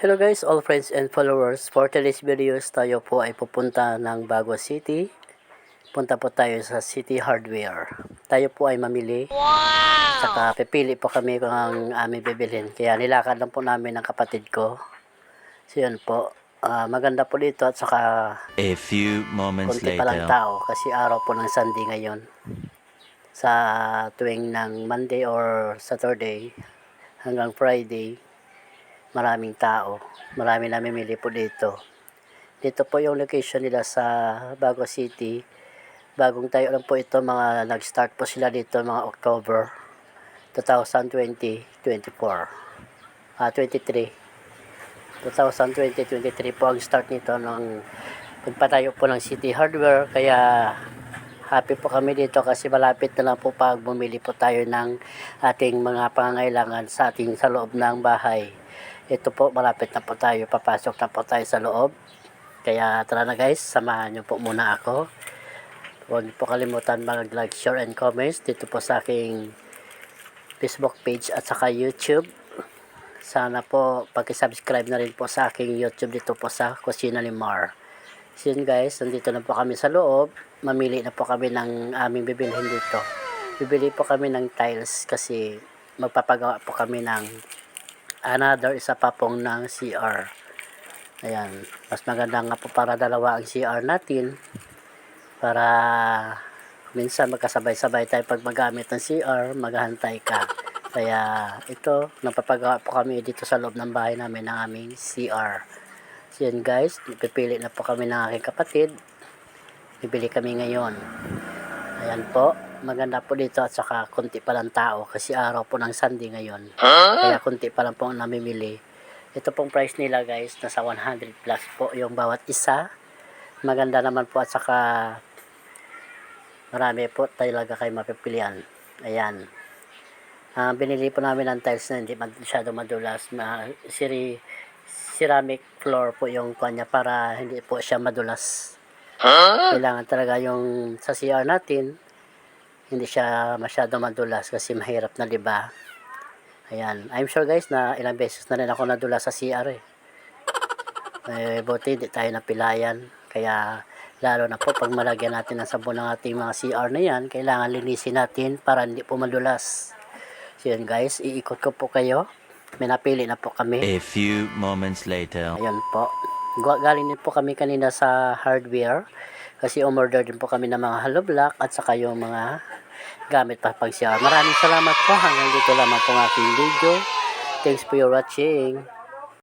Hello guys, all friends and followers. For today's videos, tayo po ay pupunta ng Baguio City. Punta po tayo sa City Hardware. Tayo po ay mamili. Wow! Saka pipili po kami kung ang aming bibilhin. Kaya nilakad lang po namin ng kapatid ko. So yun po. Maganda po dito at saka A few moments konti pa lang later. tao kasi araw po ng Sunday ngayon. Sa tuwing ng Monday or Saturday hanggang Friday, maraming tao. Marami namimili po dito. Dito po yung location nila sa Baguio City. Bagong tayo lang po ito, nag-start po sila dito mga October 2020-24. 2023 po ang start nito ng pagpatayo po ng City Hardware. Kaya happy po kami dito kasi malapit na lang po pag bumili po tayo ng ating mga pangangailangan sa loob ng bahay. Ito po, malapit na po tayo, papasok na po tayo sa loob. Kaya tara na guys, samahan nyo po muna ako. Huwag niyo po kalimutan mag-like, share, and comments dito po sa aking Facebook page at saka YouTube. Sana po pag-subscribe na rin po sa aking YouTube dito po sa Kusina ni Mar. So yun guys, nandito na po kami sa loob. Mamili na po kami ng aming bibilhin dito. Bibili po kami ng tiles kasi magpapagawa po kami ng another isa pa pong ng CR. Ayan, mas maganda nga po para dalawa ang CR natin para minsan magkasabay-sabay tayo pag magamit ng CR, maghahantay ka. Kaya ito, napapagawa po kami dito sa loob ng bahay namin ng aming CR. So yun guys, pipili na po kami ng aking kapatid. Bibili kami ngayon. Ayan po, maganda po dito at saka konti pa lang tao kasi araw po ng Sunday ngayon. Kaya konti pa lang po ang namimili. Ito pong price nila guys, nasa 100 plus po yung bawat isa. Maganda naman po at saka marami po talaga kayo mapipilian. Ayan. Binili po namin ng tiles na hindi masyado madulas. Ceramic floor po yung kanya para hindi po siya madulas. Kailangan talaga yung sa CR natin hindi siya masyado madulas kasi mahirap na, diba? Ayan, I'm sure guys na ilang beses na rin ako nadulas sa CR buti hindi tayo napilayan. Kaya lalo na po pag malagyan natin ng sabon ng ating mga CR na yan, kailangan linisin natin para hindi po madulas. So yun guys, iikot ko po kayo. May napili na po kami. A few moments later. Ayan po. Galing din po kami kanina sa hardware kasi umorder din po kami ng mga hollow block at saka yung mga gamit pa pag CR. Maraming salamat po. Hanggang dito lamang po ang aking video. Thanks for your watching.